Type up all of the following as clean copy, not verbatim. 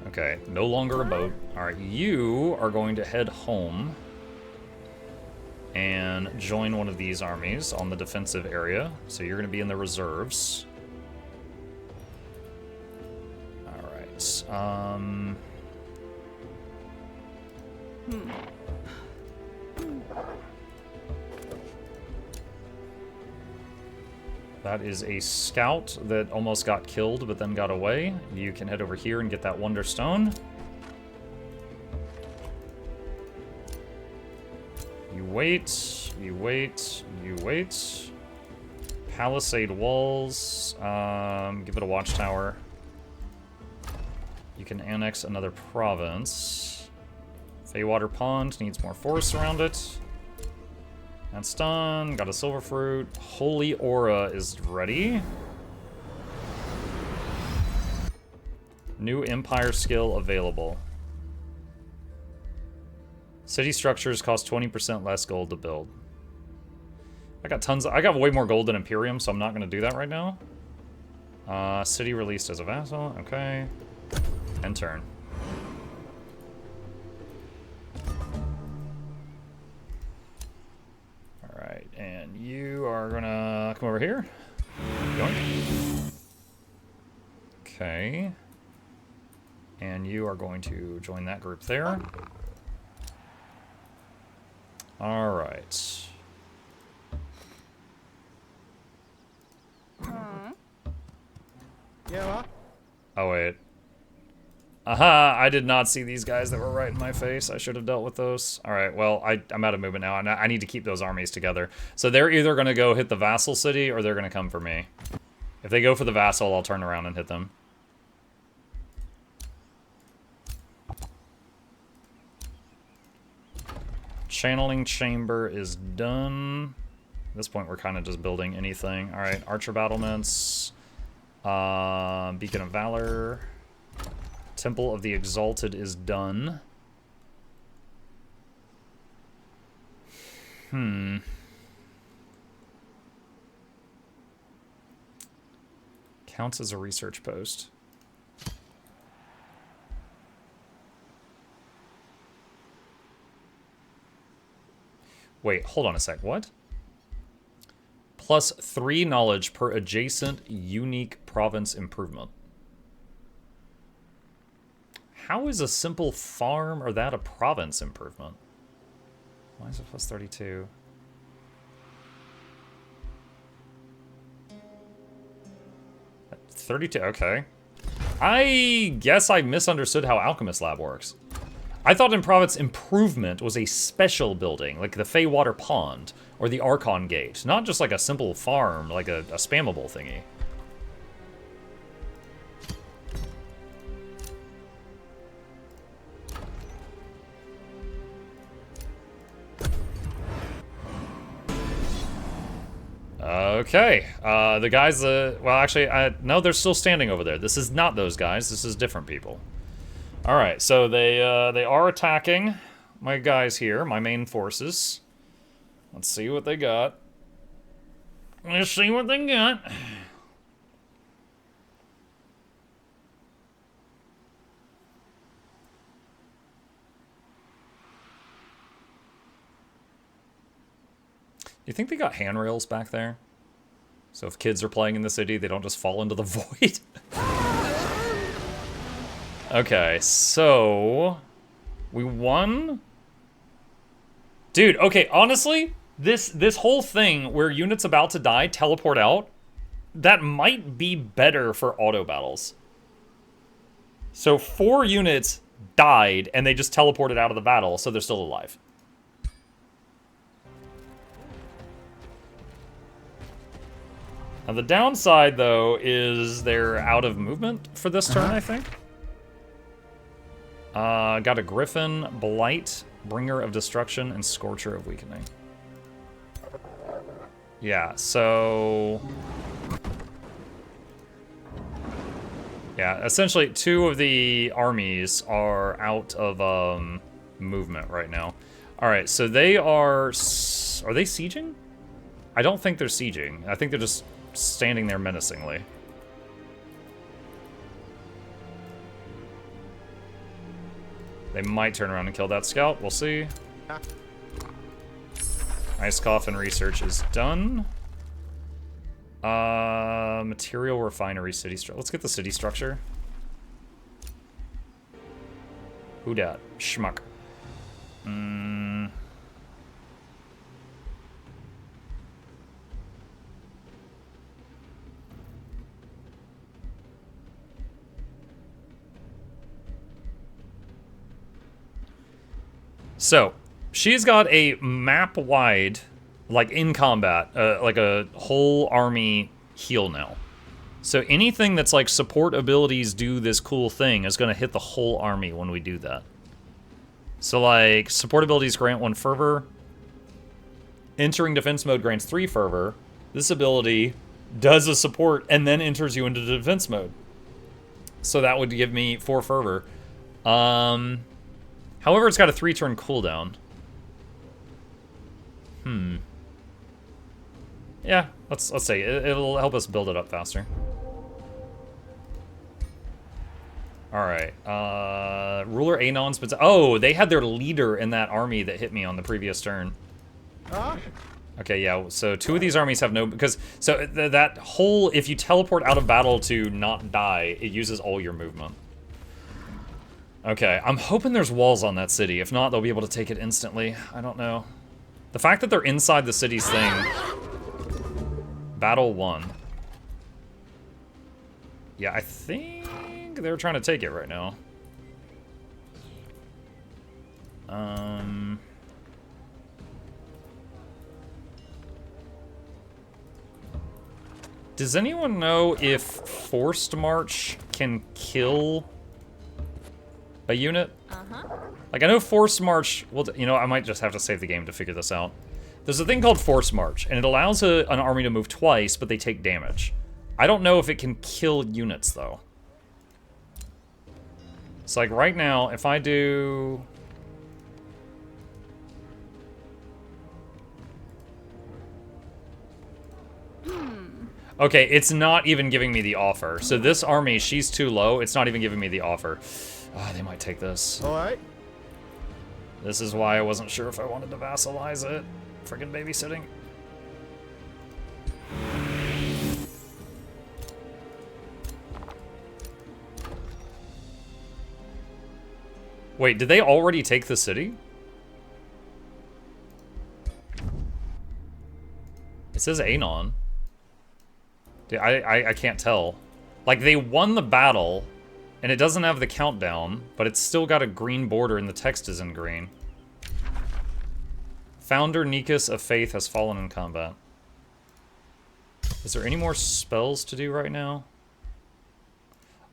Okay, no longer a boat. Alright, you are going to head home and join one of these armies on the defensive area. So you're going to be in the reserves. Alright, that is a scout that almost got killed but then got away. You can head over here and get that Wonder Stone. You wait, you wait, you wait. Palisade walls. Give it a watchtower. You can annex another province. Feywater Pond needs more forest around it. That's done. Got a silver fruit. Holy Aura is ready. New Empire skill available. City structures cost 20% less gold to build. I got way more gold than Imperium, so I'm not going to do that right now. City released as a vassal. Okay. End turn. Alright, and you are gonna come over here. Yoink. Okay. And you are going to join that group there. Alright. Yeah. Oh, wait. Aha! I did not see these guys that were right in my face. I should have dealt with those. Alright, well, I'm out of movement now, and I need to keep those armies together. So they're either going to go hit the vassal city, or they're going to come for me. If they go for the vassal, I'll turn around and hit them. Channeling chamber is done. At this point, we're kind of just building anything. Alright, archer battlements. Beacon of Valor. Temple of the Exalted is done. Counts as a research post. Wait, hold on a sec. What? Plus 3 knowledge per adjacent unique province improvement. How is a simple farm or that a province improvement? Why is it plus 32? At 32, okay. I guess I misunderstood how Alchemist Lab works. I thought in Province Improvement was a special building, like the Feywater Pond or the Archon Gate, not just like a simple farm, like a spammable thingy. Okay, the guys, well actually, no, they're still standing over there. This is not those guys, this is different people. Alright, so they are attacking my guys here, my main forces. Let's see what they got. Let's see what they got. You think they got handrails back there? So if kids are playing in the city, they don't just fall into the void? Okay, so... we won? Dude, okay, honestly, this whole thing where units about to die teleport out, that might be better for auto battles. So 4 units died, and they just teleported out of the battle, so they're still alive. Now the downside, though, is they're out of movement for this turn, I think. Got a Griffin, Blight, Bringer of Destruction, and Scorcher of Weakening. Yeah, so... yeah, essentially 2 of the armies are out of movement right now. Alright, so they are... are they sieging? I don't think they're sieging. I think they're just standing there menacingly. They might turn around and kill that scout. We'll see. Ice Coffin research is done. Material refinery city structure. Let's get the city structure. Who dat? Schmuck. So, she's got a map-wide, like in combat, like a whole army heal now. So anything that's like support abilities do this cool thing is going to hit the whole army when we do that. So like, support abilities grant 1 fervor. Entering defense mode grants 3 fervor. This ability does a support and then enters you into defense mode. So that would give me 4 fervor. However, it's got a 3-turn cooldown. Yeah, let's say it'll help us build it up faster. All right, ruler Anon's, but oh, they had their leader in that army that hit me on the previous turn. Okay, yeah. So 2 of these armies have no so that whole if you teleport out of battle to not die, it uses all your movement. Okay, I'm hoping there's walls on that city. If not, they'll be able to take it instantly. I don't know. The fact that they're inside the city's thing. Battle 1. Yeah, I think they're trying to take it right now. Does anyone know if Forced March can kill a unit? Like, I know Forced March, well, you know, I might just have to save the game to figure this out. There's a thing called Forced March, and it allows an army to move twice, but they take damage. I don't know if it can kill units, though. So, like, right now, if I do... Okay, it's not even giving me the offer. So this army, she's too low. It's not even giving me the offer. Oh, they might take this. All right. This is why I wasn't sure if I wanted to vassalize it. Friggin' babysitting. Wait, did they already take the city? It says Anon. Dude, I can't tell. Like, they won the battle, and it doesn't have the countdown, but it's still got a green border and the text is in green. Founder Nikas of Faith has fallen in combat. Is there any more spells to do right now?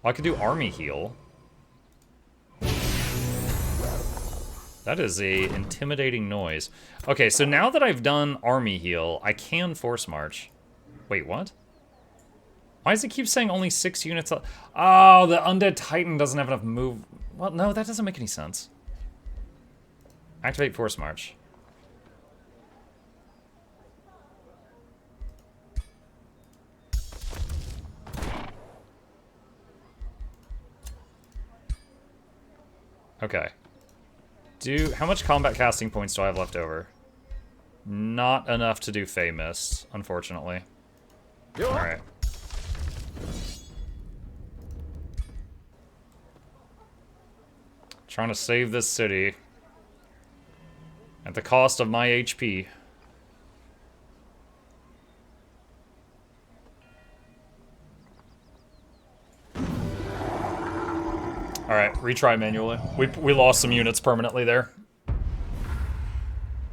Oh, I could do army heal. That is a intimidating noise. Okay, so now that I've done army heal, I can force march. Wait, what? Why does it keep saying only 6 units? Oh, the Undead Titan doesn't have enough move. Well, no, that doesn't make any sense. Activate Force March. Okay. How much combat casting points do I have left over? Not enough to do Fey Mist, unfortunately. Alright. Trying to save this city. At the cost of my HP. Alright, retry manually. We lost some units permanently there.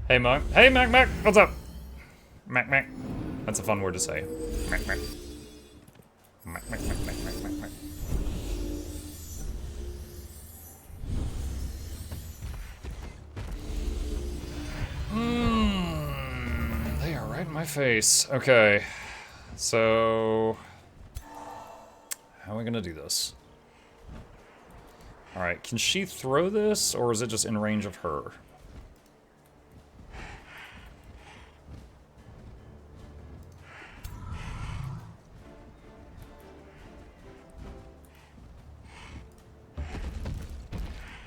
Hey, Mac. Hey, Mac. What's up? Mac. That's a fun word to say. Mac. Mac. They are right in my face. Okay. So... how are we gonna do this? Alright, can she throw this, or is it just in range of her?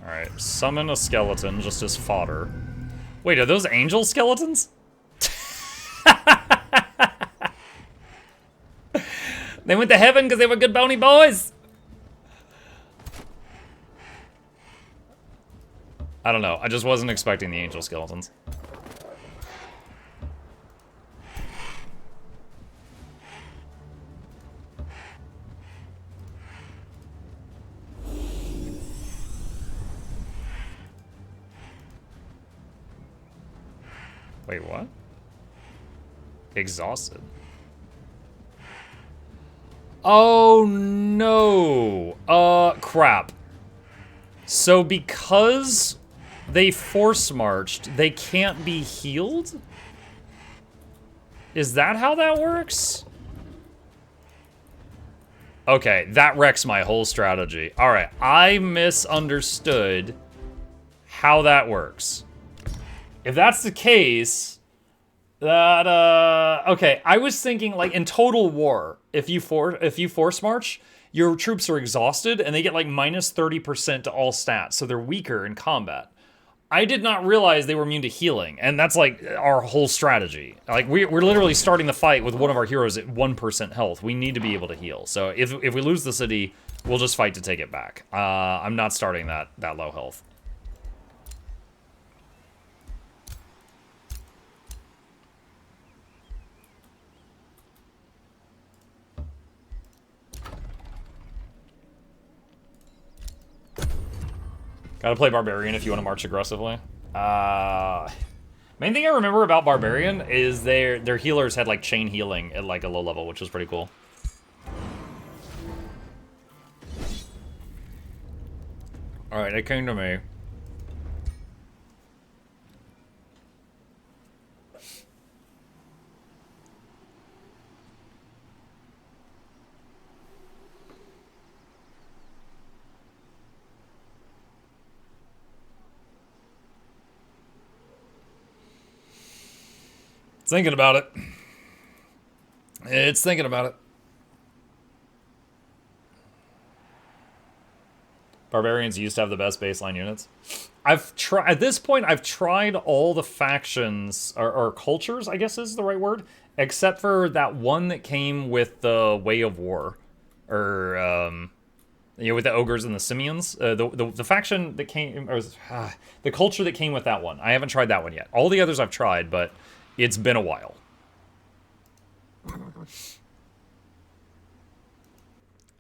Alright, summon a skeleton just as fodder. Wait, are those angel skeletons? They went to heaven because they were good bony boys! I don't know, I just wasn't expecting the angel skeletons. Wait, what? Exhausted. Oh no! Crap. So because they force marched, they can't be healed? Is that how that works? Okay, that wrecks my whole strategy. Alright, I misunderstood how that works. If that's the case, that, okay, I was thinking, like, in Total War, if you force march, your troops are exhausted, and they get, like, minus 30% to all stats, so they're weaker in combat. I did not realize they were immune to healing, and that's, like, our whole strategy. Like, we're literally starting the fight with one of our heroes at 1% health. We need to be able to heal. So if we lose the city, we'll just fight to take it back. I'm not starting that low health. Gotta play Barbarian if you want to march aggressively. Main thing I remember about Barbarian is their healers had like chain healing at like a low level, which was pretty cool. Alright, it came to me. It's thinking about it. It's thinking about it. Barbarians used to have the best baseline units. At this point, I've tried all the factions, or cultures, I guess is the right word, except for that one that came with the Way of War. Or, you know, with the ogres and the simians. The faction that came, or the culture that came with that one. I haven't tried that one yet. All the others I've tried, but it's been a while.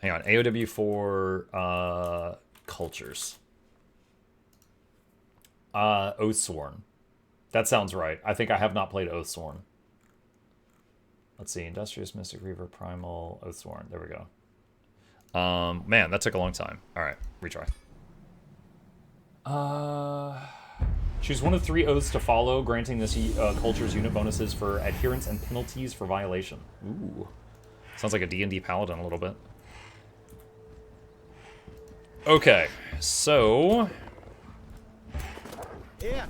Hang on, AOW for cultures. Oathsworn. That sounds right. I think I have not played Oathsworn. Let's see, Industrious, Mystic Reaver, Primal, Oathsworn. There we go. Man, that took a long time. All right, retry. Choose one of 3 oaths to follow, granting this culture's unit bonuses for adherence and penalties for violation. Ooh. Sounds like a D&D paladin a little bit. Okay, so... Yeah.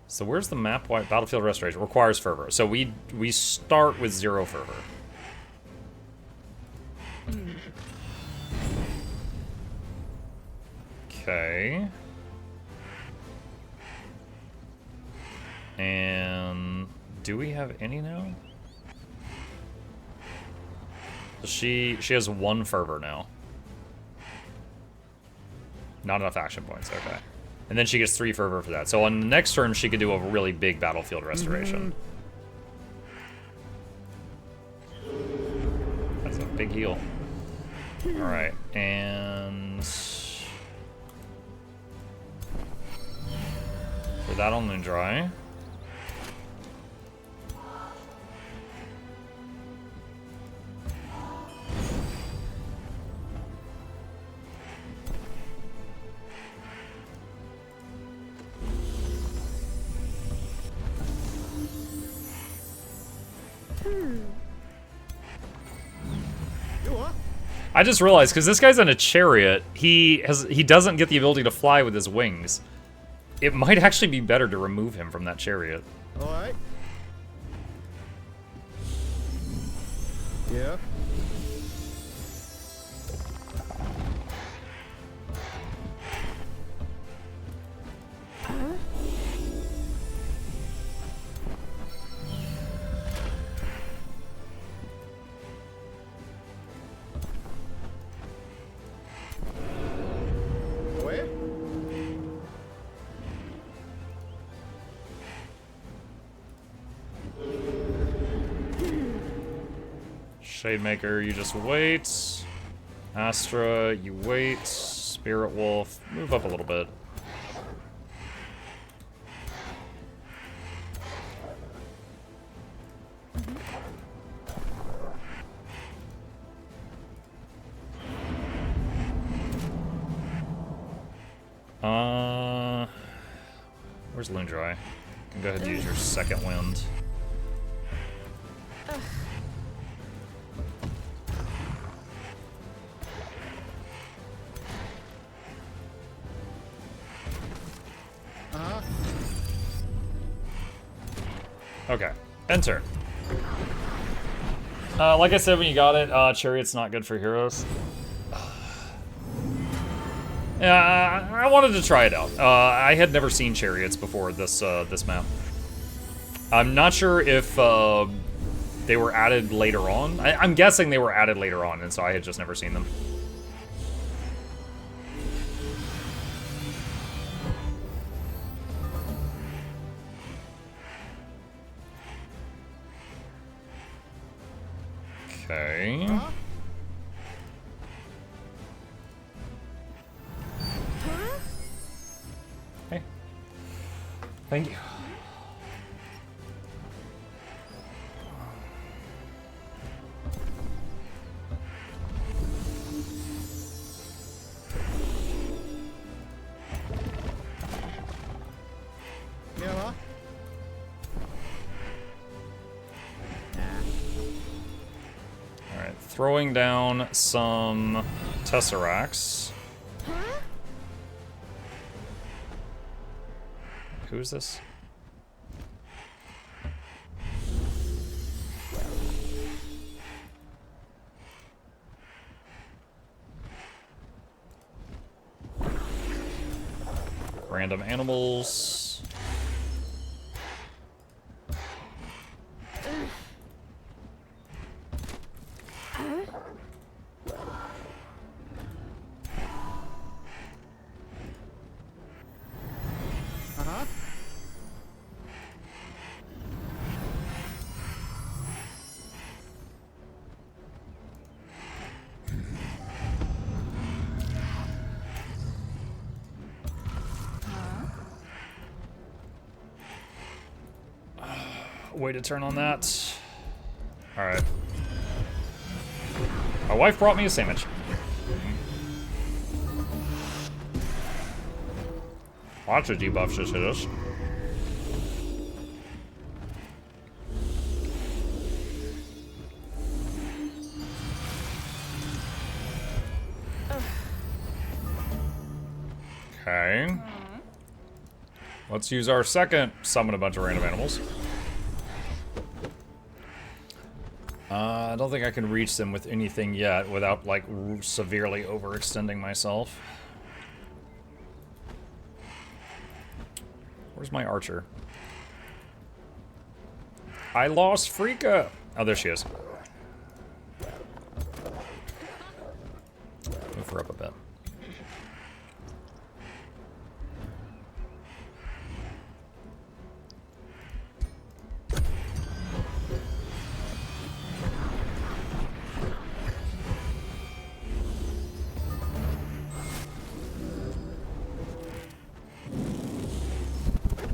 So where's the map? Battlefield restoration requires fervor. So we start with 0 fervor. Okay. And do we have any now? She has 1 fervor now. Not enough action points, okay. And then she gets 3 fervor for that. So on the next turn, she could do a really big battlefield restoration. That's a big heal. Alright, and... put that on the dry. I just realized, because this guy's in a chariot, he doesn't get the ability to fly with his wings. It might actually be better to remove him from that chariot. Alright. Yeah. Where? Shademaker, you just wait. Astra, you wait. Spirit Wolf, move up a little bit. Where's Loondry? You can go ahead and use your second wind. Okay, enter. Like I said when you got it, Chariot's not good for heroes. Yeah, I wanted to try it out. I had never seen Chariots before this this map. I'm not sure if they were added later on. I'm guessing they were added later on, and so I had just never seen them. Okay. Hey. Thank you. Yeah. Alright, throwing down some Tesseracts. Who is this? Random animals. Way to turn on that. Alright. My wife brought me a sandwich. Lots of debuffs just hit us. Okay. Let's use our second summon a bunch of random animals. I don't think I can reach them with anything yet without, like, severely overextending myself. Where's my archer? I lost Freaka! Oh, there she is. Move her up a bit.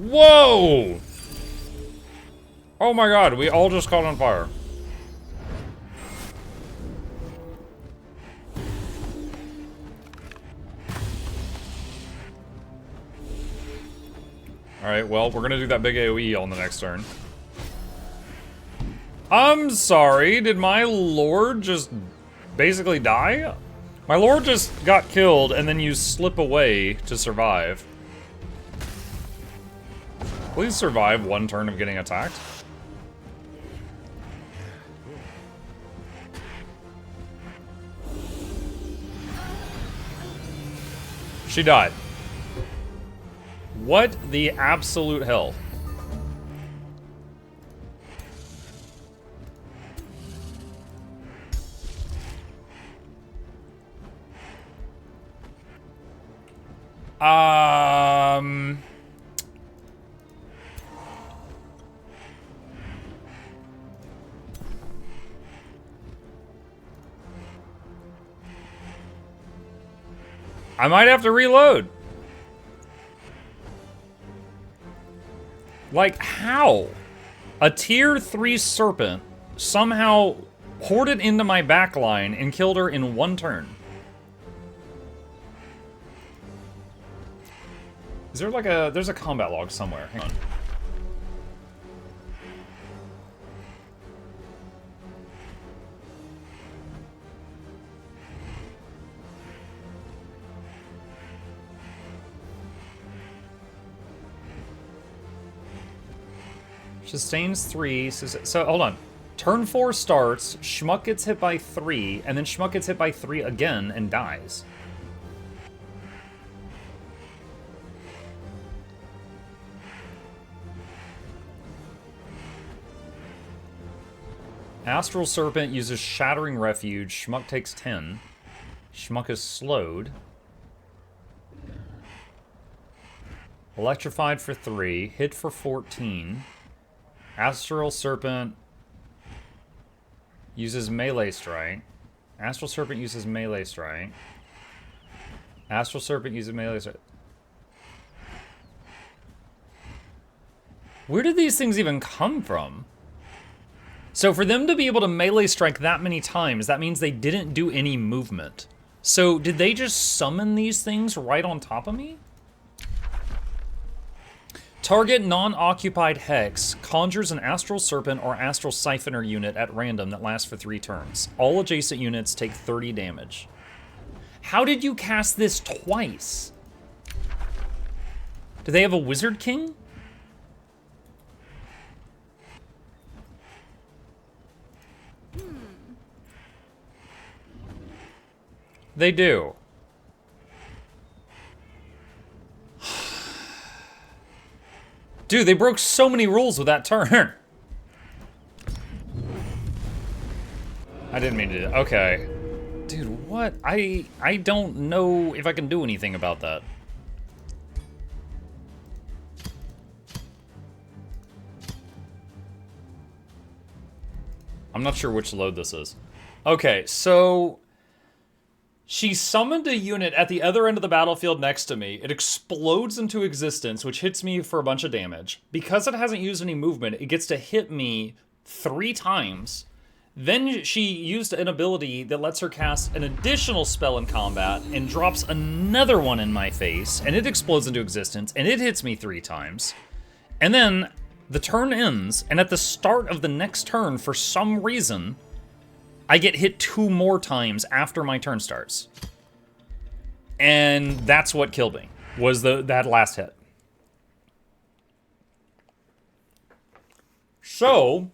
Whoa! Oh my god, we all just caught on fire. Alright, well, we're gonna do that big AoE on the next turn. I'm sorry, did my lord just basically die? My lord just got killed and then you slip away to survive. Please survive one turn of getting attacked. She died. What the absolute hell? I might have to reload. Like, how? A tier 3 serpent somehow hoarded into my backline and killed her in one turn. Is there like a... There's a combat log somewhere. Hang on. Sustains 3. So, hold on. Turn 4 starts, Schmuck gets hit by 3, and then Schmuck gets hit by 3 again and dies. Astral Serpent uses Shattering Refuge. Schmuck takes 10. Schmuck is slowed. Electrified for 3. Hit for 14. Astral Serpent uses Melee Strike. Astral Serpent uses Melee Strike. Astral Serpent uses Melee Strike. Where did these things even come from? So for them to be able to Melee Strike that many times, that means they didn't do any movement. So did they just summon these things right on top of me? Target non-occupied Hex conjures an Astral Serpent or Astral Siphoner unit at random that lasts for 3 turns. All adjacent units take 30 damage. How did you cast this twice? Do they have a Wizard King? They do. Dude, they broke so many rules with that turn. I didn't mean to do that. Okay. Dude, what? I don't know if I can do anything about that. I'm not sure which load this is. Okay, so... She summoned a unit at the other end of the battlefield next to me. It explodes into existence, which hits me for a bunch of damage. Because it hasn't used any movement, it gets to hit me 3 times. Then she used an ability that lets her cast an additional spell in combat and drops another one in my face, and it explodes into existence, and it hits me 3 times. And then the turn ends, and at the start of the next turn, for some reason, I get hit 2 more times after my turn starts. And that's what killed me, was that last hit. So,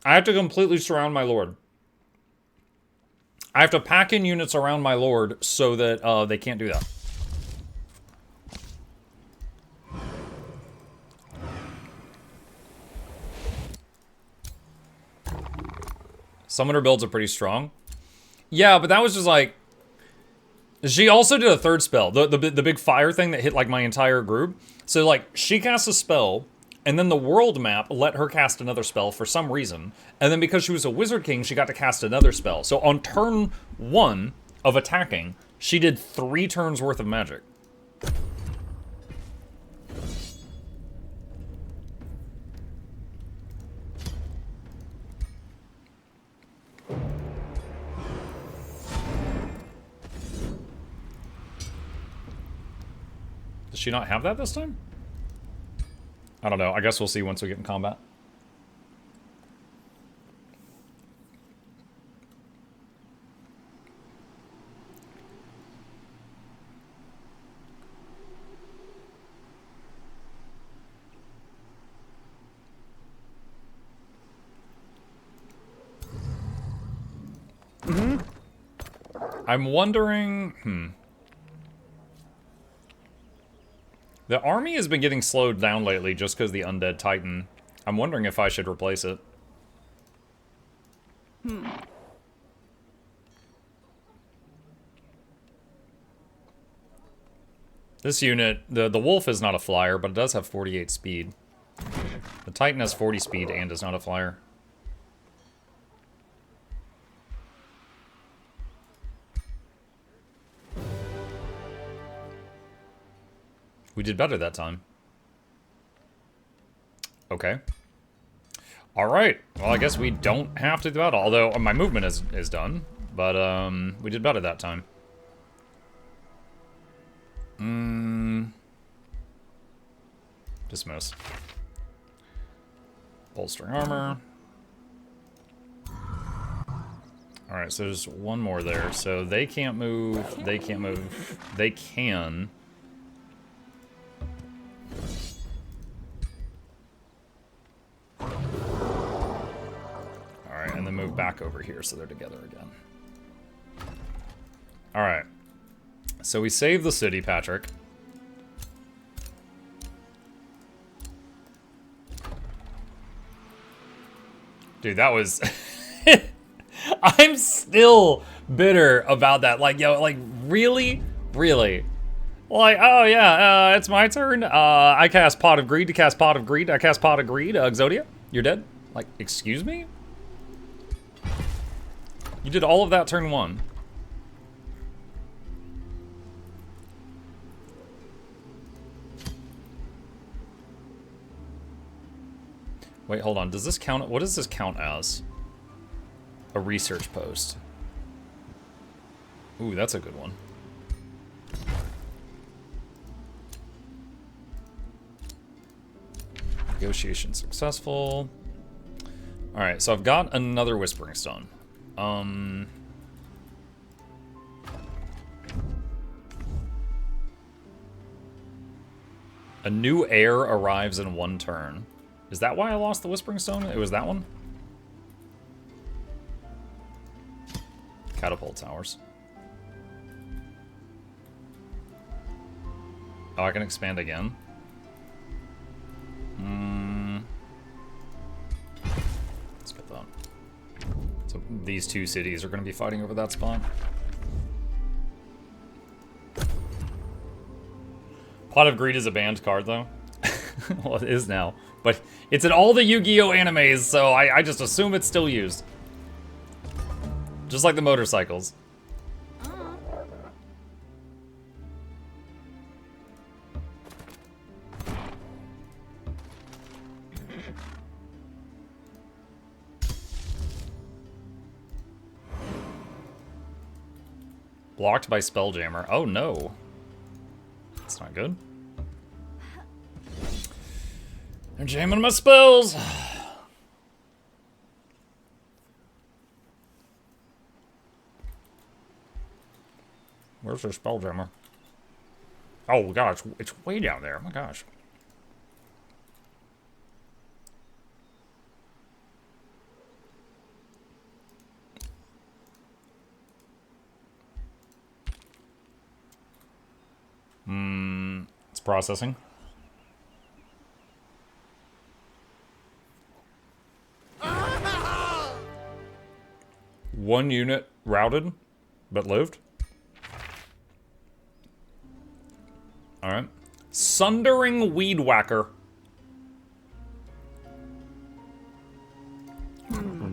I have to completely surround my lord. I have to pack in units around my lord so that they can't do that. Summoner builds are pretty strong. Yeah, but that was just like... She also did a 3rd spell. The big fire thing that hit like my entire group. So like, she cast a spell, and then the world map let her cast another spell for some reason. And then because she was a Wizard King, she got to cast another spell. So on turn 1 of attacking, she did 3 turns worth of magic. Does she not have that this time? I don't know. I guess we'll see once we get in combat. I'm wondering... The army has been getting slowed down lately just because the Undead Titan. I'm wondering if I should replace it. This unit, the Wolf is not a flyer, but it does have 48 speed. The Titan has 40 speed and is not a flyer. We did better that time. Okay. Alright. Well, I guess we don't have to do that, although my movement is done. But, we did better that time. Dismiss. Bolstering armor. Alright, so there's one more there. So they can't move. They can't move. They can. Alright, and then move back over here so they're together again. Alright. So we save the city, Patrick. Dude, that was... I'm still bitter about that. Like, yo, like, really? Really? Like, oh, yeah, it's my turn. I cast Pot of Greed to cast Pot of Greed. I cast Pot of Greed. Exodia, you're dead? Like, excuse me? You did all of that turn one. Wait, hold on. Does this count? What does this count as? A research post. Ooh, that's a good one. Negotiation successful. Alright, so I've got another Whispering Stone. A new heir arrives in one turn. Is that why I lost the Whispering Stone? It was that one? Catapult towers. Oh, I can expand again? Let's get that. So these two cities are going to be fighting over that spot. Pot of Greed is a banned card, though. Well, it is now. But it's in all the Yu-Gi-Oh! Animes, so I just assume it's still used. Just like the motorcycles. Blocked by Spelljammer. Oh no. That's not good. They're jamming my spells. Where's their Spelljammer? Oh god, it's way down there. Oh my gosh. It's processing. One unit routed, but lived. Alright. Sundering Weed Whacker.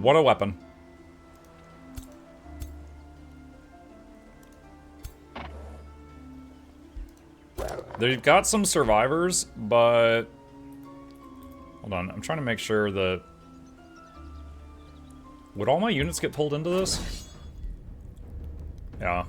What a weapon. They've got some survivors, but... Hold on, I'm trying to make sure that... Would all my units get pulled into this? Yeah,